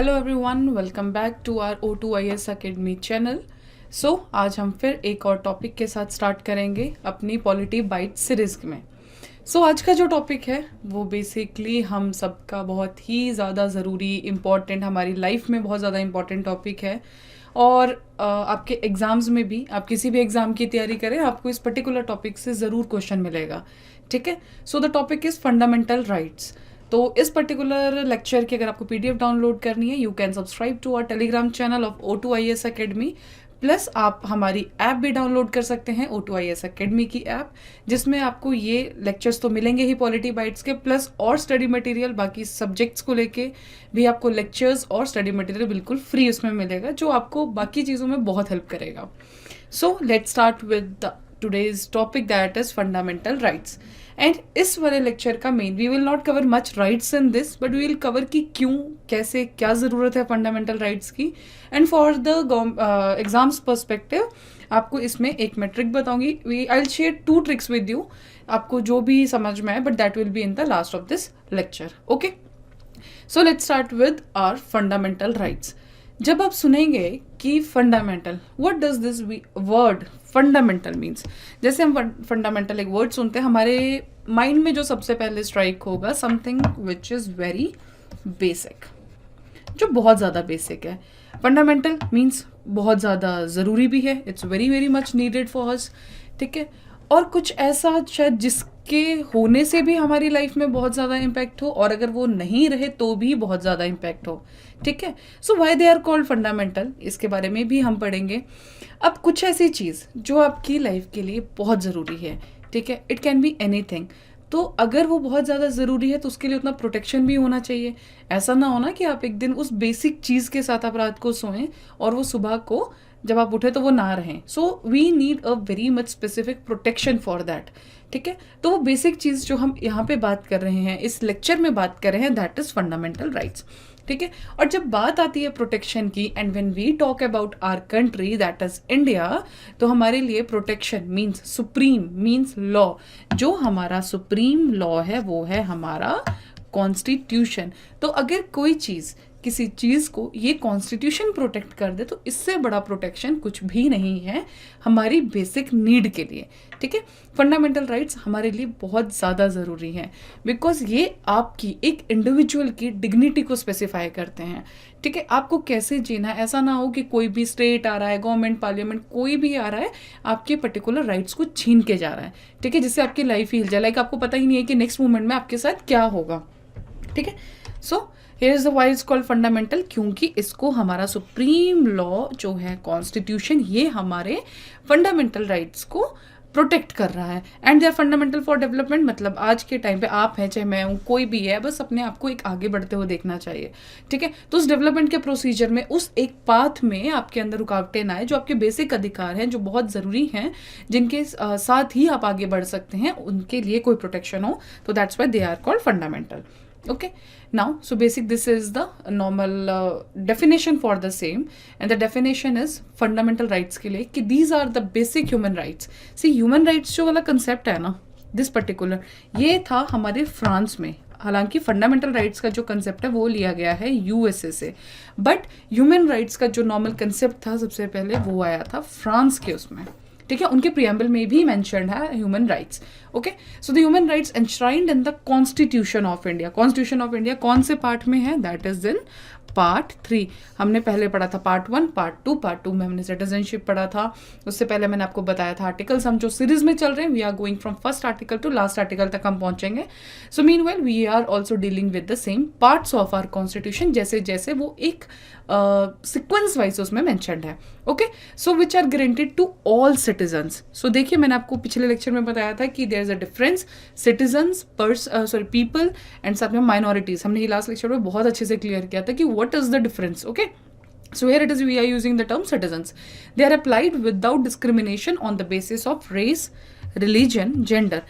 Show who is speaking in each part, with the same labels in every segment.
Speaker 1: Hello everyone, welcome back to our O2IS academy channel. So आज हम फिर एक और टॉपिक के साथ स्टार्ट करेंगे अपनी पॉलिटी बाइट सीरीज में। आज का जो टॉपिक है वो बेसिकली हम सबका बहुत ही ज़्यादा ज़रूरी इम्पॉर्टेंट, हमारी लाइफ में बहुत ज़्यादा इम्पॉर्टेंट टॉपिक है। और आपके एग्ज़ाम्स में भी, आप किसी भी एग्ज़ाम की तैयारी करें, आपको इस पर्टिकुलर टॉपिक से ज़रूर क्वेश्चन मिलेगा। ठीक है, so the topic is fundamental rights. तो इस पर्टिकुलर लेक्चर की अगर आपको पीडीएफ डाउनलोड करनी है, you can subscribe to our Telegram channel of O2IS academy. Plus आप हमारी ऐप भी डाउनलोड कर सकते हैं, O2IS अकेडमी की ऐप, जिसमें आपको ये लेक्चर्स तो मिलेंगे ही पॉलिटी बाइट्स के, प्लस और स्टडी मटेरियल, बाकी सब्जेक्ट्स को लेके भी आपको लेक्चर्स और स्टडी मटेरियल बिल्कुल फ्री उसमें मिलेगा, जो आपको बाकी चीज़ों में बहुत हेल्प करेगा। So let's start with the today's topic that is fundamental rights. And इस वाले लेक्चर का main, we will not cover much rights in this, but we will cover कि क्यों, कैसे, क्या ज़रूरत है फंडामेंटल राइट्स की। And for the exams perspective आपको इसमें एक मैं ट्रिक बताऊंगी। I will share 2 tricks with you, आपको जो भी समझ में आए, but that will be in the last of this lecture. Okay, so let's start with our fundamental rights. जब आप सुनेंगे कि fundamental, what does this word fundamental means, जैसे हम फंडामेंटल एक वर्ड सुनते हैं, हमारे माइंड में जो सबसे पहले स्ट्राइक होगा something which is very basic, जो बहुत ज़्यादा बेसिक है। फंडामेंटल मीन्स बहुत ज़्यादा ज़रूरी भी है, it's very very much needed for us. ठीक है, और कुछ ऐसा शायद जिसके होने से भी हमारी लाइफ में बहुत ज़्यादा इम्पैक्ट हो, और अगर वो नहीं रहे तो भी बहुत ज़्यादा इम्पैक्ट हो। ठीक है, so why they are called fundamental, इसके बारे में भी हम पढ़ेंगे। अब कुछ ऐसी चीज़ जो आपकी लाइफ के लिए बहुत ज़रूरी है, ठीक है, इट कैन बी एनीथिंग, तो अगर वो बहुत ज़्यादा ज़रूरी है तो उसके लिए उतना प्रोटेक्शन भी होना चाहिए। ऐसा ना होना कि आप एक दिन उस बेसिक चीज़ के साथ आप रात को सोएं और वो सुबह को जब आप उठे तो वो ना रहें। So we need a very much specific protection for that. ठीक है, तो वो बेसिक चीज़ जो हम यहाँ पे बात कर रहे हैं, इस लेक्चर में बात कर रहे हैं, दैट इज़ फंडामेंटल राइट्स। ठीक है, और जब बात आती है प्रोटेक्शन की, and when we talk about our country that is India, तो हमारे लिए protection means supreme, means law. जो हमारा सुप्रीम लॉ है वो है हमारा कॉन्स्टिट्यूशन। तो अगर कोई चीज़, किसी चीज़ को ये कॉन्स्टिट्यूशन प्रोटेक्ट कर दे, तो इससे बड़ा प्रोटेक्शन कुछ भी नहीं है हमारी बेसिक नीड के लिए। ठीक है, फंडामेंटल राइट्स हमारे लिए बहुत ज़्यादा ज़रूरी हैं, बिकॉज ये आपकी एक इंडिविजुअल की डिग्निटी को स्पेसिफाई करते हैं। ठीक है, आपको कैसे जीना है, ऐसा ना हो कि कोई भी स्टेट आ रहा है, गवर्नमेंट, पार्लियामेंट, कोई भी आ रहा है, आपके पर्टिकुलर राइट्स को छीन के जा रहा है। ठीक है, जिससे आपकी लाइफ ही हिल जाए, लाइक आपको पता ही नहीं है कि नेक्स्ट मोमेंट में आपके साथ क्या होगा। ठीक है, so here is the why is called fundamental, क्योंकि इसको हमारा सुप्रीम लॉ जो है कॉन्स्टिट्यूशन, ये हमारे फंडामेंटल राइट्स को प्रोटेक्ट कर रहा है। And they are fundamental for development, मतलब आज के टाइम पे आप हैं, चाहे मैं हूँ, कोई भी है, बस अपने आप को एक आगे बढ़ते हुए देखना चाहिए। ठीक है, तो उस डेवलपमेंट के प्रोसीजर में, उस एक पाथ में आपके अंदर रुकावटें ना आए, जो आपके बेसिक अधिकार हैं, जो बहुत ज़रूरी हैं, जिनके साथ ही आप आगे बढ़ सकते हैं, उनके लिए कोई प्रोटेक्शन हो, तो that's why they are called fundamental. Okay, now so basic, this is the normal definition for the same, and the definition is fundamental rights के लिए कि these are the basic human rights। see, human rights जो वाला concept है ना, this particular, ये था हमारे फ्रांस में। हालांकि फंडामेंटल राइट्स का जो कंसेप्ट है वो लिया गया है यूएसए से, बट ह्यूमन राइट्स का जो नॉर्मल कंसेप्ट था सबसे पहले वो आया था फ्रांस के उसमें। ठीक है, उनके प्रियम्बल में भी मेंशन्ड है human rights. Okay, so the human rights enshrined in the constitution of India. Constitution of India कौन से पार्ट में है, दैट इज इन पार्ट 3। हमने पहले पढ़ा था पार्ट 1, पार्ट 2, पार्ट 2 में हमने सिटीजनशिप पढ़ा था। उससे पहले मैंने आपको बताया था आर्टिकल्स, हम जो सीरीज में चल रहे हैं, we are going from first article to last article तक हम पहुंचेंगे। So meanwhile we are also dealing with the same parts of our constitution, जैसे जैसे वो एक सीक्वेंस वाइज उसमें मेंशन्ड है। Okay, so which are guaranteed to all citizens. So देखिए, मैंने आपको पिछले लेक्चर में बताया था कि there is a difference, citizens, people, and साथ में माइनॉरिटीज। हमने ये लास्ट लेक्चर में बहुत अच्छे से क्लियर किया था कि what is the difference. Okay, so here it is, we are using the term citizens. They are applied without discrimination on the basis of race, religion, gender.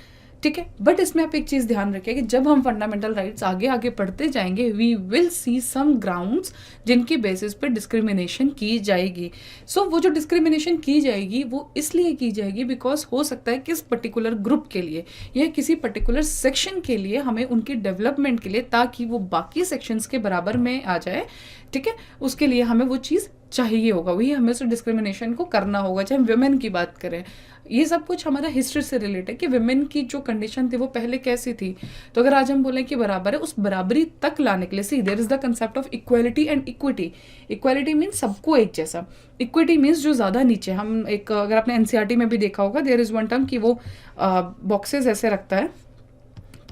Speaker 1: ठीक है। बट इसमें आप एक चीज़ ध्यान रखिए कि जब हम फंडामेंटल राइट्स आगे आगे पढ़ते जाएंगे, we will see some grounds जिनकी बेसिस पे डिस्क्रिमिनेशन की जाएगी। सो वो जो डिस्क्रिमिनेशन की जाएगी वो इसलिए की जाएगी बिकॉज हो सकता है किस पर्टिकुलर ग्रुप के लिए या किसी पर्टिकुलर सेक्शन के लिए हमें उनके डेवलपमेंट के लिए, ताकि वो बाकी सेक्शंस के बराबर में आ जाए, ठीक है, उसके लिए हमें वो चीज़ चाहिए होगा, वही हमें उस डिस्क्रिमिनेशन को करना होगा। चाहे हम वुमेन की बात करें, ये सब कुछ हमारा हिस्ट्री से रिलेटेड है कि वुमेन की जो कंडीशन थी वो पहले कैसी थी। तो अगर आज हम बोलें कि बराबर है, उस बराबरी तक लाने के लिए C there is the concept of equality and equity. Equality means सबको एक जैसा, इक्विटी मीन्स जो ज़्यादा नीचे। हम एक, अगर आपने एनसीईआरटी में भी देखा होगा, देयर इज वन टर्म कि वो बॉक्सेस ऐसे रखता है,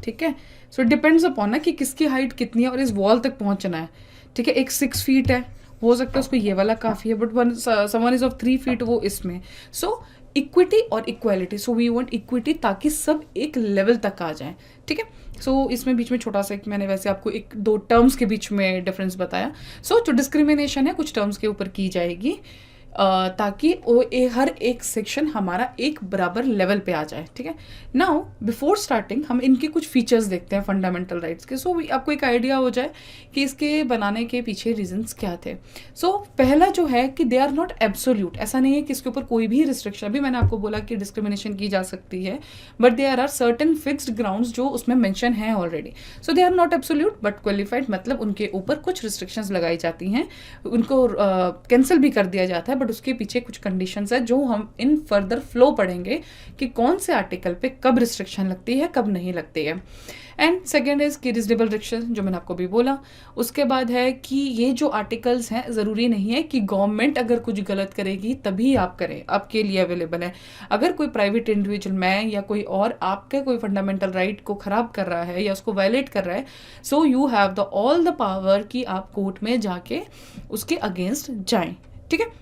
Speaker 1: ठीक है। सो इट डिपेंड्स अपॉन ना कि किसकी हाइट कितनी है और इस वॉल तक पहुंचना है, ठीक है। एक 6 फीट है, हो सकता है उसको ये वाला काफ़ी है, but someone is of 3 feet, वो इसमें। सो इक्विटी और equality, so we want equity ताकि सब एक लेवल तक आ जाए, ठीक है। सो इसमें बीच में छोटा सा एक मैंने वैसे आपको एक दो टर्म्स के बीच में डिफरेंस बताया। सो जो डिस्क्रिमिनेशन है कुछ टर्म्स के ऊपर की जाएगी ताकि हर एक सेक्शन हमारा एक बराबर लेवल पे आ जाए, ठीक है। नाउ बिफोर स्टार्टिंग हम इनके कुछ फीचर्स देखते हैं फंडामेंटल राइट्स के, सो आपको एक आइडिया हो जाए कि इसके बनाने के पीछे रीजंस क्या थे। सो पहला जो है कि दे आर नॉट एब्सोल्यूट, ऐसा नहीं है कि इसके ऊपर कोई भी रिस्ट्रिक्शन, अभी मैंने आपको बोला कि डिस्क्रिमिनेशन की जा सकती है, but they are certain fixed grounds जो उसमें मेंशन है already. So they are not absolute but qualified, मतलब उनके ऊपर कुछ रिस्ट्रिक्शंस लगाई जाती हैं, उनको कैंसिल भी कर दिया जाता है, बट उसके पीछे कुछ कंडीशंस है जो हम इन फर्दर फ्लो पढ़ेंगे कि कौन से आर्टिकल पे कब रिस्ट्रिक्शन लगती है कब नहीं लगती है। एंड सेकेंड इज कि रीजनेबल रिस्ट्रिक्शन, जो मैंने आपको भी बोला। उसके बाद है कि ये जो आर्टिकल्स हैं ज़रूरी नहीं है कि गवर्नमेंट अगर कुछ गलत करेगी तभी आप करें, आपके लिए अवेलेबल है। अगर कोई प्राइवेट इंडिविजुअल, मैं या कोई और, आपके कोई फंडामेंटल राइट को ख़राब कर रहा है या उसको वायलेट कर रहा है, so you have the all the power कि आप कोर्ट में जाके उसके अगेंस्ट जाएं, ठीक है।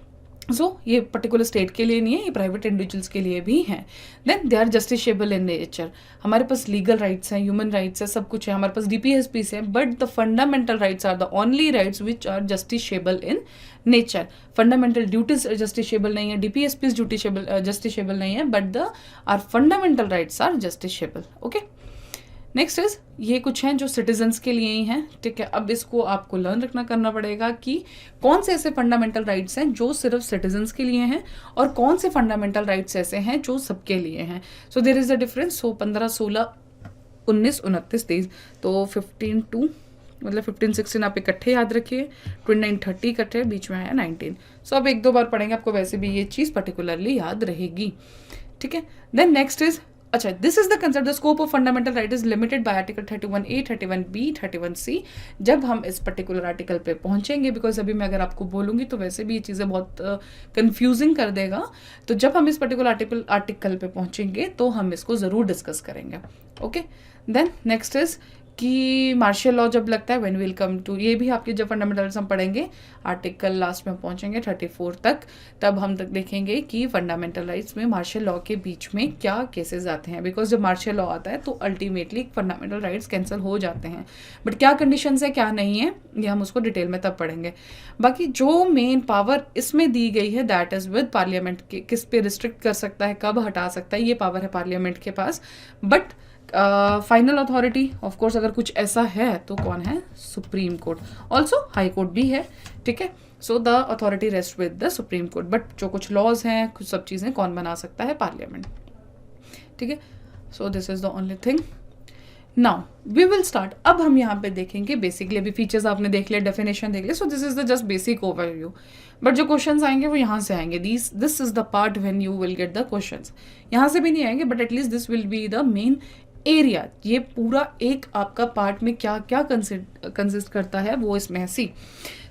Speaker 1: सो ये पर्टिकुलर स्टेट के लिए नहीं है, ये प्राइवेट इंडिविजुअल्स के लिए भी हैं। Then they are justiciable in nature, हमारे पास लीगल राइट्स हैं, ह्यूमन राइट्स है, सब कुछ है, हमारे पास डीपीएसपीस है, but the fundamental rights are the only rights which are justiciable in nature. Fundamental duties justiciable नहीं है, डीपीएसपीस जस्टिसेबल नहीं है, but the are fundamental rights are justiciable, okay. Next is, ये कुछ हैं जो सिटीजन्स के लिए ही हैं, ठीक है। अब इसको आपको लर्न रखना करना पड़ेगा कि कौन से ऐसे फंडामेंटल राइट्स हैं जो सिर्फ सिटीजन्स के लिए हैं और कौन से फंडामेंटल राइट्स ऐसे हैं जो सबके लिए हैं। So there is the difference. So 15, 16, 19, 29, 23, तो 15 टू मतलब 15, 16 आप इकट्ठे याद रखिए, 29, 30 इकट्ठे, बीच में आया 19। सो अब एक दो बार पढ़ेंगे, आपको वैसे भी ये चीज़ पर्टिकुलरली याद रहेगी, ठीक है। देन नेक्स्ट इज, अच्छा, this is the concept, the scope of fundamental right is limited by article 31A, 31B, 31C। जब हम इस पर्टिकुलर आर्टिकल पे पहुंचेंगे, बिकॉज अभी मैं अगर आपको बोलूंगी तो वैसे भी ये चीज़ें बहुत कंफ्यूजिंग कर देगा, तो जब हम इस पर्टिकुलर आर्टिकल पे पहुंचेंगे तो हम इसको ज़रूर डिस्कस करेंगे, ओके। देन नेक्स्ट इज कि मार्शल लॉ जब लगता है, व्हेन विल कम टू, ये भी आपके जब फंडामेंटल्स हम पढ़ेंगे, आर्टिकल लास्ट में पहुंचेंगे 34 तक, तब हम तक देखेंगे कि फंडामेंटल राइट्स में मार्शल लॉ के बीच में क्या केसेस आते हैं, बिकॉज जब मार्शल लॉ आता है तो अल्टीमेटली फंडामेंटल राइट्स कैंसिल हो जाते हैं, बट क्या कंडीशंस है क्या नहीं है ये हम उसको डिटेल में तब पढ़ेंगे। बाकी जो मेन पावर इसमें दी गई है दैट इज विद पार्लियामेंट, के किस पे रिस्ट्रिक्ट कर सकता है, कब हटा सकता है, ये पावर है पार्लियामेंट के पास। But final authority of course अगर कुछ ऐसा है तो कौन है, Supreme Court, also high court भी है, ठीक है। So the authority rest with the Supreme Court, but जो कुछ लॉज हैं, कुछ सब चीज़ें कौन बना सकता है, पार्लियामेंट, ठीक है। So this is the only thing. Now we will start, अब हम यहाँ पे देखेंगे बेसिकली, अभी फीचर्स आपने देख लिया, डेफिनेशन देख लिया, सो this is the just basic overview, but जो क्वेश्चंस आएंगे वो यहाँ से आएंगे, this is the part when you will get the questions. यहाँ से भी नहीं आएंगे, but at least this will be the main area, ये पूरा एक आपका पार्ट में क्या क्या कंसिस्ट करता है वो इसमें है। See,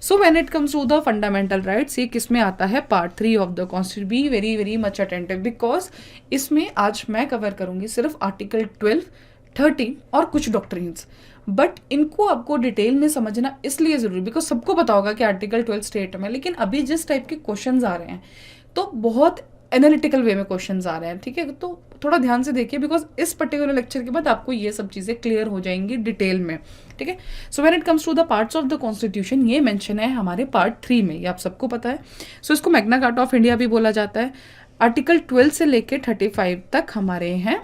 Speaker 1: so when it comes to the fundamental rights, ये किस में आता है, part 3 of the constitution. Be very very much attentive, because इसमें आज मैं कवर करूंगी सिर्फ आर्टिकल 12, 13 और कुछ डॉक्ट्रिन्स, बट इनको आपको डिटेल में समझना इसलिए जरूरी, बिकॉज सबको पता होगा कि आर्टिकल 12 स्टेट में, लेकिन अभी जिस टाइप के क्वेश्चंस आ रहे हैं तो बहुत एनालिटिकल वे में क्वेश्चंस आ रहे हैं, ठीक है। तो थोड़ा ध्यान से देखिए, बिकॉज इस पर्टिकुलर लेक्चर के बाद आपको ये सब चीज़ें क्लियर हो जाएंगी डिटेल में, ठीक है। So when it comes to the parts of the constitution, ये मेंशन है हमारे पार्ट 3 में, ये आप सबको पता है। सो इसको मैग्ना कार्टा ऑफ इंडिया भी बोला जाता है। आर्टिकल 12 से लेके 35 तक हमारे हैं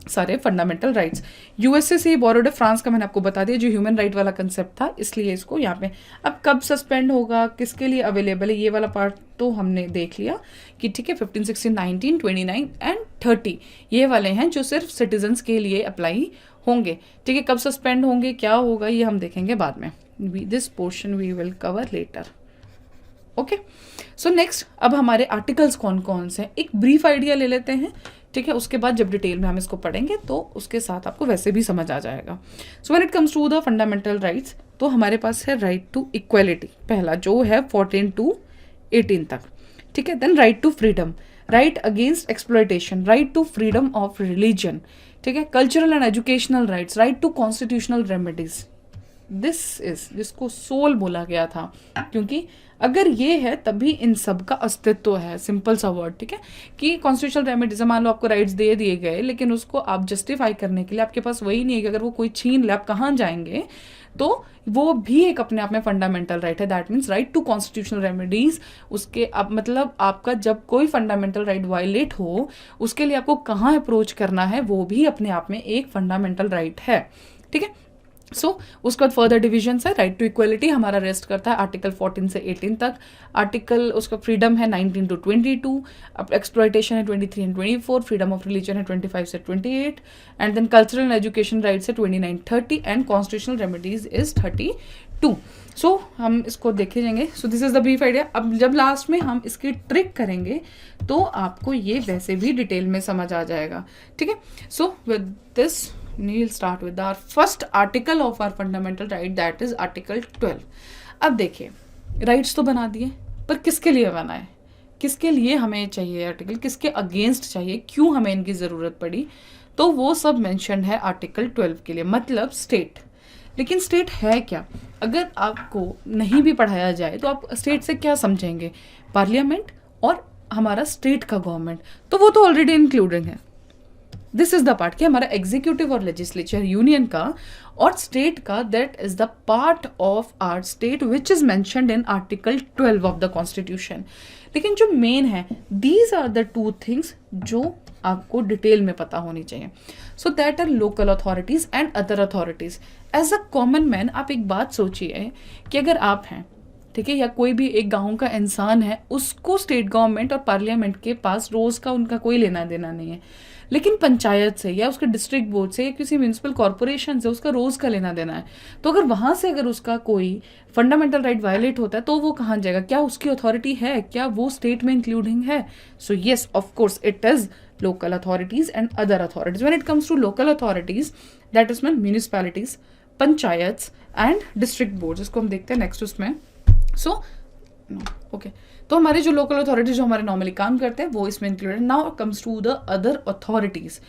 Speaker 1: सारे फंडामेंटल राइट्स। यूएसए से बोरोड है, फ्रांस का मैंने आपको बता दिया जो ह्यूमन राइट वाला कंसेप्ट था, इसलिए इसको यहाँ पे। अब कब सस्पेंड होगा, किसके लिए अवेलेबल है, ये वाला पार्ट तो हमने देख लिया कि ठीक है 15, 16, 19, 29 एंड 30 ये वाले हैं जो सिर्फ सिटीजन्स के लिए अप्लाई होंगे। ठीक है, कब सस्पेंड होंगे, क्या होगा, ये हम देखेंगे बाद में। This portion we will cover later. Okay, so next अब हमारे आर्टिकल्स कौन कौन से हैं, एक ब्रीफ आइडिया ले लेते हैं। ठीक है, उसके बाद जब डिटेल में हम इसको पढ़ेंगे तो उसके साथ आपको वैसे भी समझ आ जाएगा। So when it comes to the fundamental rights, तो हमारे पास है राइट टू इक्वलिटी, पहला जो है 14 to 18 तक। ठीक है, then right to freedom, right against exploitation, right to freedom of religion. ठीक है, cultural and educational rights, right to constitutional remedies. This is जिसको सोल बोला गया था, क्योंकि अगर ये है तभी इन सब का अस्तित्व है। सिंपल सा वर्ड, ठीक है, कि कॉन्स्टिट्यूशनल रेमेडीज, मान लो आपको राइट्स दे दिए गए लेकिन उसको आप जस्टिफाई करने के लिए आपके पास वही नहीं है कि अगर वो कोई छीन ले आप कहाँ जाएंगे, तो वो भी एक अपने आप में फंडामेंटल राइट है। That means right to constitutional remedies. उसके अब मतलब आपका जब कोई फंडामेंटल राइट वायलेट हो उसके लिए आपको कहाँ अप्रोच करना है, वो भी अपने आप में एक फंडामेंटल राइट है। ठीक है, सो उसके बाद फर्दर डिविजन है। राइट टू इक्वलिटी हमारा रेस्ट करता है आर्टिकल 14 से 18 तक। आर्टिकल उसका फ्रीडम है 19 to 22, अब एक्सप्लॉयटेशन है 23 and 24, फ्रीडम ऑफ रिलीजन है 25 से 28, and then cultural and education rights है 29, 30 and constitutional remedies is 32। So हम इसको देखे जाएंगे। So this is the brief idea. अब जब लास्ट में हम इसकी ट्रिक करेंगे तो आपको ये वैसे भी डिटेल में समझ आ जाएगा। ठीक है, so with this we'll start with our first article of our fundamental right, that is article 12। अब देखिए, राइट्स तो बना दिए, पर किसके लिए बनाए, किसके लिए हमें चाहिए आर्टिकल, किसके अगेंस्ट चाहिए, क्यों हमें इनकी ज़रूरत पड़ी, तो वो सब मेंशन है आर्टिकल 12 के लिए, मतलब स्टेट। लेकिन स्टेट है क्या, अगर आपको नहीं भी पढ़ाया जाए तो आप स्टेट से क्या समझेंगे, पार्लियामेंट और हमारा स्टेट का गवर्नमेंट, तो वो तो ऑलरेडी इंक्लूडेड है। दिस इज द पार्ट कि हमारा एग्जीक्यूटिव और लेजिस्लेचर यूनियन का और स्टेट का, that is the part of our state which is mentioned in article 12 of the constitution. लेकिन जो मेन है, these are the two things जो आपको डिटेल में पता होनी चाहिए। So that are local authorities and other authorities. As a common man आप एक बात सोचिए कि अगर आप हैं, ठीक है, या कोई भी एक गांव का इंसान है, उसको स्टेट गवर्नमेंट और पार्लियामेंट के पास रोज का उनका कोई लेना देना नहीं है, लेकिन पंचायत से या उसके डिस्ट्रिक्ट बोर्ड से या किसी म्यूनिसिपल कॉर्पोरेशन से उसका रोज का लेना देना है। तो अगर वहां से अगर उसका कोई फंडामेंटल राइट वायलेट होता है तो वो कहाँ जाएगा, क्या उसकी अथॉरिटी है, क्या वो स्टेट में इंक्लूडिंग है? So yes, of course it is local authorities and other authorities. When it comes to local authorities, that is mean municipalities, panchayat and district board, इसको हम देखते हैं नेक्स्ट उसमें। सो ओके, तो हमारे जो लोकल अथॉरिटीज जो हमारे नॉर्मली काम करते हैं वो इसमें included. Now comes to the other authorities,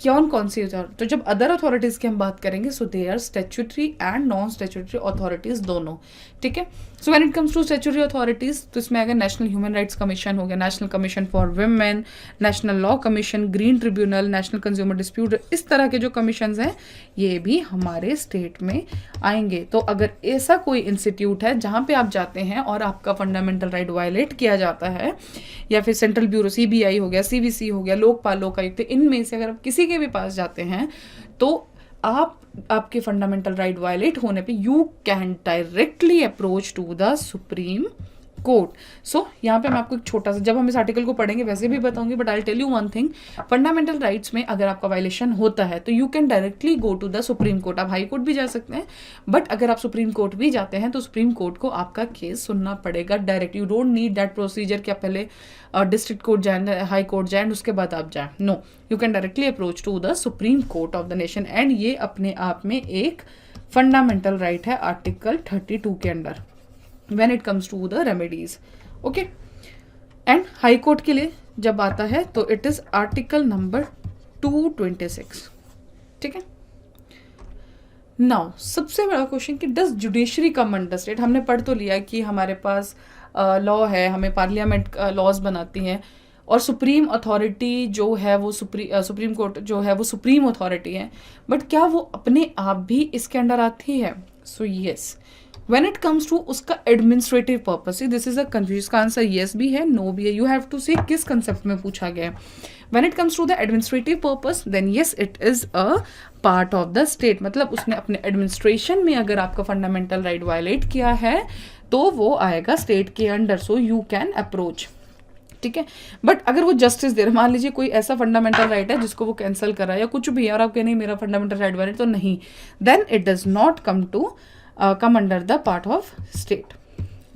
Speaker 1: कौन सी अथॉरिटी, तो जब अदर अथॉरिटीज की हम बात करेंगे, so they are statutory and non statutory authorities दोनों। ठीक है, so when it comes to statutory authorities, तो इसमें अगर नेशनल ह्यूमन राइट्स कमीशन हो गया, national commission for women, national law commission, green tribunal, national consumer dispute, इस तरह के जो कमीशन हैं ये भी हमारे स्टेट में आएंगे। तो अगर ऐसा कोई इंस्टीट्यूट है जहाँ पे आप जाते हैं और आपका फंडामेंटल राइट वायलेट किया जाता है, या फिर सेंट्रल ब्यूरो CBI हो गया, CVC हो गया, लोकपाल लोकायुक्त, इनमें से अगर आप किसी के भी पास जाते हैं तो आपके फंडामेंटल राइट वायलेट होने पे you can directly approach to the Supreme Court. So यहाँ पे मैं आपको एक छोटा सा, जब हम इस आर्टिकल को पढ़ेंगे वैसे भी बताऊंगी, but I tell you one thing, fundamental rights में अगर आपका वायलेशन होता है तो you can directly go to the Supreme Court. आप हाई कोर्ट भी जा सकते हैं, बट अगर आप सुप्रीम कोर्ट भी जाते हैं तो सुप्रीम कोर्ट को आपका केस सुनना पड़ेगा direct. You don't need that procedure कि आप पहले डिस्ट्रिक्ट कोर्ट जाए, हाई कोर्ट जाए, उसके बाद आप जाए। No, you can directly approach to the Supreme Court of the nation, and ये अपने आप में एक फंडामेंटल राइट है आर्टिकल 32 के under when it comes to the remedies। okay, and high court के लिए जब आता है तो इट इज आर्टिकल नंबर 226। ठीक है, नाउ सबसे बड़ा क्वेश्चन कि does judiciary come under state. हमने पढ़ तो लिया कि हमारे पास लॉ है, हमें पार्लियामेंट लॉज बनाती हैं, और सुप्रीम अथॉरिटी जो है वो सुप्रीम कोर्ट जो है वो सुप्रीम अथॉरिटी है, बट क्या वो अपने आप भी इसके अंडर आती है? So yes, when it comes to उसका administrative purpose, this is a confuse, का आंसर येस भी है नो भी है, यू हैव टू सी किस कंसेप्ट में पूछा गया है। When it comes to the administrative purpose then yes it is a part of the state, मतलब उसने अपने एडमिनिस्ट्रेशन में अगर आपका फंडामेंटल राइट वायलेट किया है तो वो आएगा स्टेट के under, so you can approach, ठीक है। बट अगर वो जस्टिस दे रहा, मान लीजिए कोई ऐसा फंडामेंटल राइट है जिसको वो कैंसिल कर रहा है या कुछ भी है और आप कहें नहीं मेरा फंडामेंटल राइट वायलेट, तो नहीं, then it does not come under the part of state.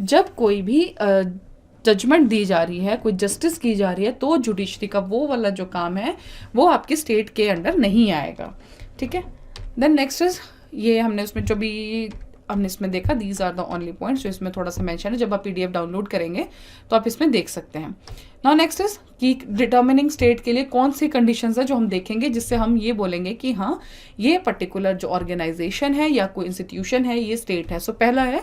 Speaker 1: जब कोई भी जजमेंट दी जा रही है, कोई जस्टिस की जा रही है, तो जुडिशरी का वो वाला जो काम है वो आपके स्टेट के अंडर नहीं आएगा, ठीक है। देन नेक्स्ट इज, ये हमने उसमें जो भी हमने इसमें देखा, these are the only points जो इसमें थोड़ा सा मेंशन है, जब आप PDF डाउनलोड करेंगे तो आप इसमें देख सकते हैं। नाउ नेक्स्ट इज कि डिटर्मिनिंग स्टेट के लिए कौन सी कंडीशंस है जो हम देखेंगे जिससे हम ये बोलेंगे कि हाँ ये पर्टिकुलर जो ऑर्गेनाइजेशन है या कोई इंस्टीट्यूशन है ये स्टेट है। सो पहला है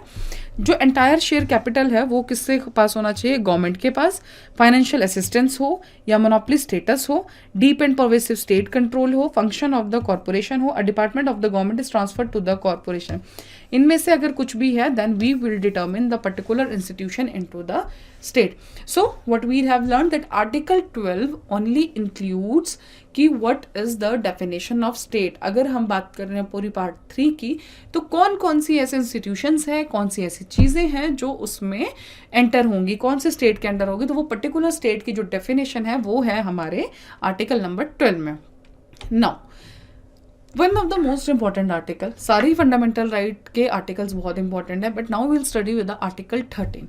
Speaker 1: जो एंटायर शेयर कैपिटल है वो किससे पास होना चाहिए, गवर्नमेंट के पास, फाइनेंशियल असिस्टेंस हो या मोनोपोली स्टेटस हो, deep and pervasive state control हो, फंक्शन ऑफ द कॉर्पोरेशन हो, a department of the government is transferred to the corporation. इनमें से अगर कुछ भी है then we will determine the particular institution into the state. So what we have learn that article 12 only includes कि what is the definition of state. अगर हम बात कर रहे हैं पूरी पार्ट 3 की, तो कौन कौन सी ऐसे इंस्टीट्यूशंस हैं, कौन सी ऐसी चीजें हैं जो उसमें एंटर होंगी, कौन से स्टेट के अंडर होगी, तो वो पर्टिकुलर स्टेट की जो डेफिनेशन है वो है हमारे आर्टिकल नंबर 12 में। Now one of the most important article, सारी फंडामेंटल राइट के आर्टिकल्स बहुत इंपॉर्टेंट है, but now will study with the article 13।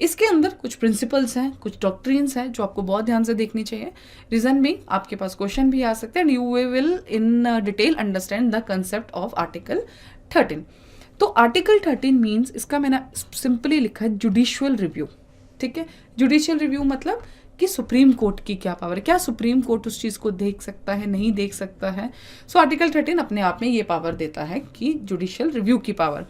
Speaker 1: इसके अंदर कुछ प्रिंसिपल्स हैं, कुछ डॉक्ट्रिन्स हैं जो आपको बहुत ध्यान से देखनी चाहिए। रीजन भी आपके पास क्वेश्चन भी आ सकते हैं, and you will in detail understand the concept of article 13। तो आर्टिकल 13 मीन्स, इसका मैंने सिंपली लिखा है जुडिशियल रिव्यू, ठीक है। जुडिशियल रिव्यू मतलब कि सुप्रीम कोर्ट की क्या पावर है, क्या सुप्रीम कोर्ट उस चीज को देख सकता है, नहीं देख सकता है। सो आर्टिकल 13 अपने आप में ये पावर देता है कि जुडिशियल रिव्यू की पावर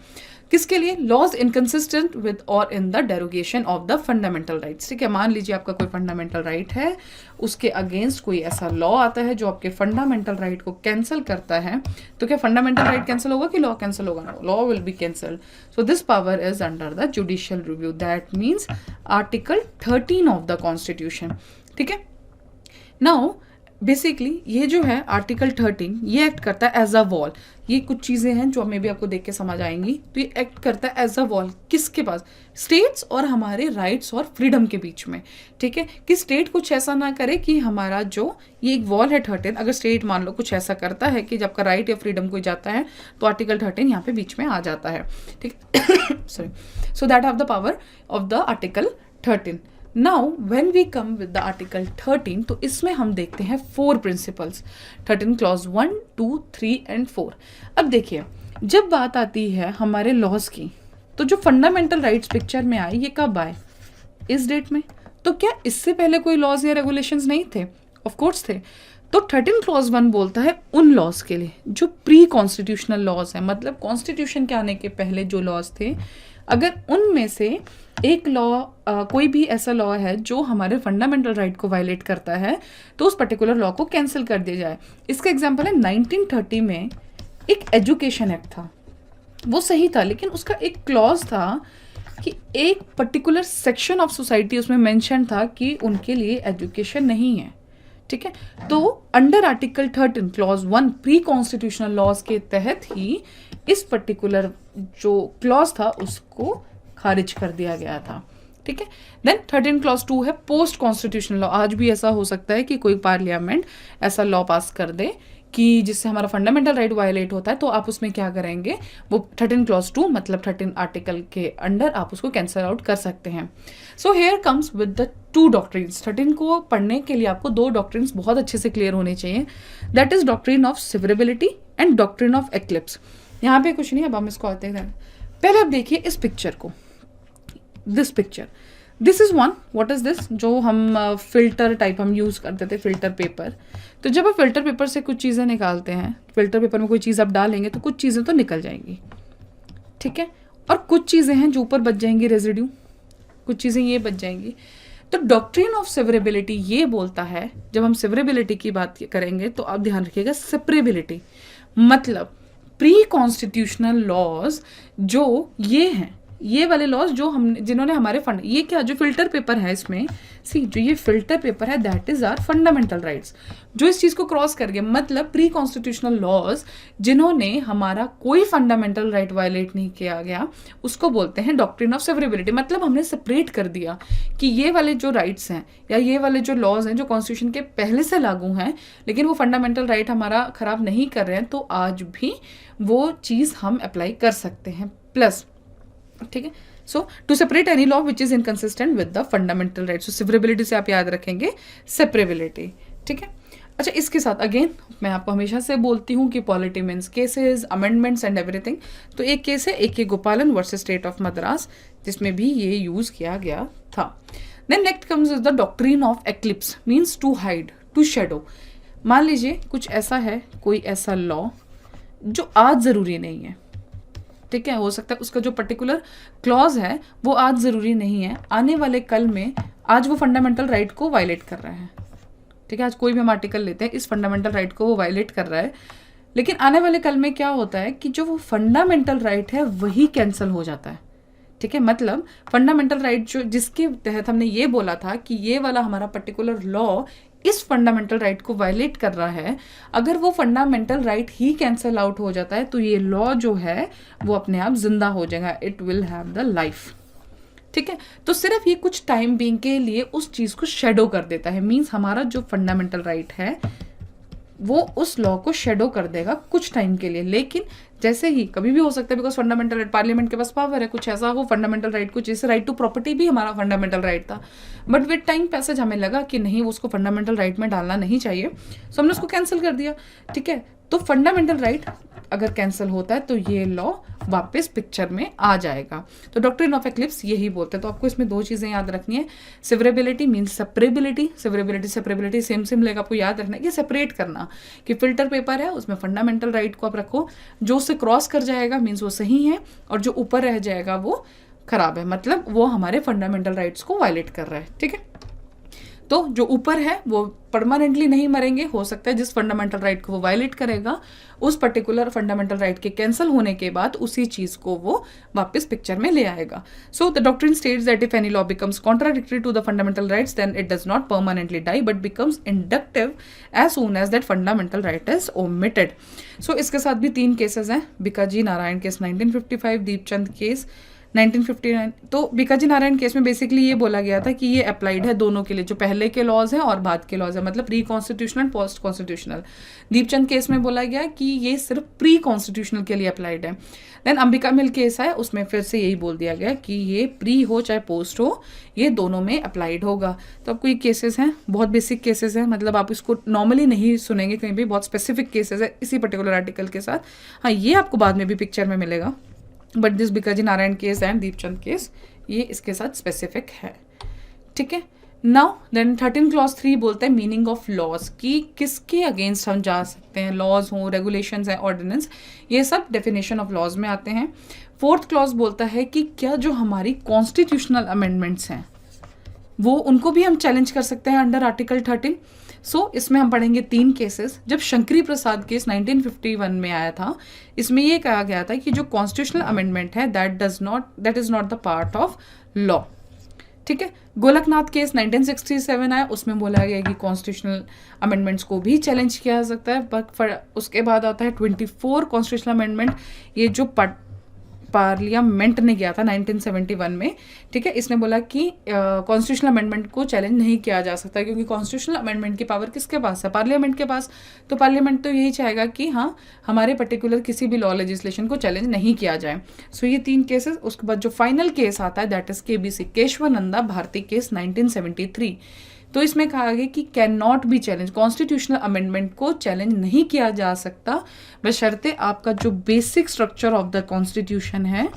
Speaker 1: किसके लिए, लॉज इनकंसिस्टेंट विद और in the derogation of the fundamental rights, ठीक है। मान लीजिए आपका कोई फंडामेंटल राइट है, उसके अगेंस्ट कोई ऐसा लॉ आता है जो आपके फंडामेंटल राइट को कैंसिल करता है, तो क्या फंडामेंटल राइट कैंसिल होगा कि लॉ कैंसिल होगा, law will be cancelled. So this power is under the judicial review, that means article 13 of the constitution, ठीक है। नाउ बेसिकली ये जो है आर्टिकल 13 ये एक्ट करता है एज अ वॉल। ये कुछ चीजें हैं जो हमें भी आपको देख के समझ आएंगी। तो ये एक्ट करता है एज अ वॉल किसके पास, स्टेट्स और हमारे राइट्स और फ्रीडम के बीच में, ठीक है। कि स्टेट कुछ ऐसा ना करे कि हमारा जो ये एक वॉल है 13, अगर स्टेट मान लो कुछ ऐसा करता है कि जब आपका राइट या फ्रीडम कोई जाता है तो आर्टिकल 13 यहाँ पे बीच में आ जाता है, ठीक है। Sorry, so that have the power of the article 13। Now when we come with the article 13, तो इसमें हम देखते हैं 4 प्रिंसिपल्स, 13 क्लॉज 1, 2, 3 एंड 4। अब देखिए जब बात आती है हमारे लॉज की, तो जो फंडामेंटल राइट्स पिक्चर में आए ये कब आए, इस डेट में। तो क्या इससे पहले कोई लॉज या रेगुलेशंस नहीं थे, ऑफ कोर्स थे। तो 13 क्लॉज 1 बोलता है उन लॉज के लिए जो प्री कॉन्स्टिट्यूशनल लॉज है, मतलब कॉन्स्टिट्यूशन के आने के पहले जो लॉज थे, अगर उनमें से एक लॉ कोई भी ऐसा लॉ है जो हमारे फंडामेंटल राइट को वायलेट करता है, तो उस पर्टिकुलर लॉ को कैंसिल कर दिया जाए। इसका एग्जांपल है 1930 में एक एजुकेशन एक्ट था, वो सही था, लेकिन उसका एक क्लॉज था कि एक पर्टिकुलर सेक्शन ऑफ सोसाइटी उसमें मेंशन था कि उनके लिए एजुकेशन नहीं है, ठीक है। तो under article 13 clause 1 pre constitutional laws के तहत ही इस पर्टिकुलर जो क्लॉज था उसको खारिज कर दिया गया था, ठीक है। देन 13 क्लॉज 2 है पोस्ट कॉन्स्टिट्यूशनल लॉ। आज भी ऐसा हो सकता है कि कोई पार्लियामेंट ऐसा लॉ पास कर दे कि जिससे हमारा फंडामेंटल राइट वायलेट होता है, तो आप उसमें क्या करेंगे, वो 13 क्लॉज 2 मतलब 13 आर्टिकल के अंडर आप उसको कैंसिल आउट कर सकते हैं। So here comes with the 2 doctrines. 13 को पढ़ने के लिए आपको 2 डॉक्ट्रिन्स बहुत अच्छे से क्लियर होने चाहिए, that is doctrine of severability and doctrine of eclipse. यहाँ पे कुछ नहीं, अब हम इसको आते हैं। पहले आप देखिए इस पिक्चर को, this picture, this is one, what is this, जो हम फिल्टर टाइप हम यूज करते थे, फिल्टर पेपर। तो जब आप फिल्टर पेपर से कुछ चीजें निकालते हैं, फिल्टर पेपर में कोई चीज आप डालेंगे तो कुछ चीजें तो निकल जाएंगी, ठीक है, और कुछ चीजें हैं जो ऊपर बच जाएंगी, रेजिड्यू, कुछ चीजें ये बच जाएंगी। तो डॉक्ट्रिन ऑफ सेवरेबिलिटी ये बोलता है, जब हम सेवरेबिलिटी की बात करेंगे तो आप ध्यान रखिएगा सेपरेबिलिटी, मतलब प्री कॉन्स्टिट्यूशनल लॉज जो ये हैं, ये वाले लॉज जो हम जिन्होंने हमारे फंड, ये क्या जो फिल्टर पेपर है इसमें, सी जो ये फिल्टर पेपर है that is are fundamental rights, जो इस चीज को क्रॉस कर गया, मतलब प्री कॉन्स्टिट्यूशनल लॉज जिन्होंने हमारा कोई फंडामेंटल राइट वायलेट नहीं किया गया, उसको बोलते हैं डॉक्ट्रिन ऑफ सेवरेबिलिटी। मतलब हमने सेपरेट कर दिया कि ये वाले जो राइट्स हैं या ये वाले जो लॉज हैं जो कॉन्स्टिट्यूशन के पहले से लागू हैं लेकिन वो फंडामेंटल राइट हमारा खराब नहीं कर रहे हैं, तो आज भी वो चीज हम अप्लाई कर सकते हैं। प्लस ठीक है, so to separate any law which is inconsistent with the fundamental right, so severability से आप याद रखेंगे सेपरेबिलिटी। ठीक है, अच्छा इसके साथ अगेन मैं आपको हमेशा से बोलती हूँ कि polity means cases, amendments and everything. तो एक केस है AK गोपालन वर्सेस स्टेट ऑफ मद्रास, जिसमें भी ये यूज किया गया था। Then next comes is the doctrine of eclipse, means to hide, to shadow. मान लीजिए कुछ ऐसा है, कोई ऐसा लॉ जो आज जरूरी नहीं है, ठीक है, हो सकता है उसका जो पर्टिकुलर क्लॉज है वो आज जरूरी नहीं है, आने वाले कल में आज वो फंडामेंटल राइट को वायलेट कर रहा है। ठीक है, आज कोई भी हम आर्टिकल लेते हैं, इस फंडामेंटल राइट को वो वायलेट कर रहा है, लेकिन आने वाले कल में क्या होता है कि जो वो फंडामेंटल राइट है वही कैंसिल हो जाता है। ठीक है, मतलब फंडामेंटल राइट जो जिसके तहत हमने ये बोला था कि ये वाला हमारा पर्टिकुलर लॉ इस फंडामेंटल राइट को वायलेट कर रहा है, अगर वो फंडामेंटल राइट ही कैंसिल आउट हो जाता है तो ये लॉ जो है वो अपने आप जिंदा हो जाएगा, it will have the life. ठीक है, तो सिर्फ ये कुछ टाइम बीइंग के लिए उस चीज को शेडो कर देता है, मींस हमारा जो फंडामेंटल राइट है वो उस लॉ को शेडो कर देगा कुछ टाइम के लिए, लेकिन जैसे ही कभी भी हो सकता है, बिकॉज फंडामेंटल राइट पार्लियामेंट के पास पावर है, कुछ ऐसा हो फंडामेंटल राइट को, जैसे राइट टू प्रॉपर्टी भी हमारा फंडामेंटल राइट था, बट विद टाइम पैसेज हमें लगा कि नहीं उसको फंडामेंटल राइट में डालना नहीं चाहिए, सो हमने उसको कैंसिल कर दिया। ठीक है, तो फंडामेंटल राइट अगर कैंसिल होता है तो ये लॉ वापस पिक्चर में आ जाएगा। तो डॉक्ट्रिन ऑफ एक्लिप्स यही बोलते हैं। तो आपको इसमें दो चीजें याद रखनी है, सेवरेबिलिटी मीन्स सेपरेबिलिटी, सेपरेबिलिटी सेम सेम लेगा, आपको याद रखना है कि सेपरेट करना कि फिल्टर पेपर है उसमें फंडामेंटल राइट को आप रखो, जो उससे क्रॉस कर जाएगा मीन्स वो सही है और जो ऊपर रह जाएगा वो खराब है, मतलब वो हमारे फंडामेंटल राइट्स को वायलेट कर रहा है। ठीक है, तो जो ऊपर है वो परमानेंटली नहीं मरेंगे, हो सकता है जिस फंडामेंटल राइट को वो वायलेट करेगा उस पर्टिकुलर फंडामेंटल राइट के कैंसिल होने के बाद उसी चीज को वो वापस पिक्चर में ले आएगा। So the doctrine states that if any law becomes contradictory to the fundamental rights then it does not permanently die but becomes inductive as soon as that fundamental right is omitted. So इसके साथ भी 3 cases हैं, Bhikaji Narayan case 1955, Deepchand case 1959। तो Bhikaji Narayan case में basically ये बोला गया था कि ये अप्लाइड है दोनों के लिए, जो पहले के लॉज हैं और बाद के लॉज है, मतलब pre constitutional post constitutional. Deepchand case में बोला गया कि ये सिर्फ प्री कॉन्स्टिट्यूशनल के लिए अप्लाइड है। देन अंबिका मिल केस है, उसमें फिर से यही बोल दिया गया कि ये प्री हो चाहे पोस्ट हो, ये दोनों में अप्लाइड होगा। तो आपको ये केसेस हैं, बहुत बेसिक केसेस हैं, मतलब आप इसको नॉर्मली नहीं सुनेंगे कहीं भी, बहुत स्पेसिफिक केसेस है इसी पर्टिकुलर आर्टिकल के साथ। हाँ, ये आपको बाद में भी पिक्चर में मिलेगा, but this Bikaji Narayan case and Deepchand case ये इसके साथ स्पेसिफिक है। ठीक है, नाउ देन 13 क्लॉज 3 बोलते हैं मीनिंग ऑफ लॉज, कि किसके अगेंस्ट हम जा सकते हैं, लॉज हों, रेगुलेशंस हैं, ऑर्डिनेंस, ये सब डेफिनेशन ऑफ लॉज में आते हैं। 4th क्लॉज बोलता है कि क्या जो हमारी कॉन्स्टिट्यूशनल अमेंडमेंट्स हैं वो उनको भी हम चैलेंज कर सकते हैं अंडर आर्टिकल 13। सो इसमें हम पढ़ेंगे 3 केसेस। जब शंकरी प्रसाद केस 1951 में आया था, इसमें ये कहा गया था कि जो कॉन्स्टिट्यूशनल अमेंडमेंट है that is not the part of law. ठीक है, गोलकनाथ केस 1967 आया, उसमें बोला गया कि कॉन्स्टिट्यूशनल अमेंडमेंट्स को भी चैलेंज किया जा सकता है, बट उसके बाद आता है 24 कॉन्स्टिट्यूशनल अमेंडमेंट, ये जो पार्लियामेंट ने किया था 1971 में। ठीक है, इसने बोला कि कॉन्स्टिट्यूशनल अमेंडमेंट को चैलेंज नहीं किया जा सकता, क्योंकि कॉन्स्टिट्यूशनल अमेंडमेंट की पावर किसके पास है, पार्लियामेंट के पास। तो पार्लियामेंट तो यही चाहेगा कि हाँ हमारे पर्टिकुलर किसी भी लॉ लेजिस्लेशन को चैलेंज नहीं किया जाए। सो ये 3 केसेस। उसके बाद जो फाइनल केस आता है that is KBC Kesavananda Bharati case 1973। तो इसमें कहा गया कि can not be challenge, constitutional amendment को चैलेंज नहीं किया जा सकता बशर्ते आपका जो basic structure of the constitution है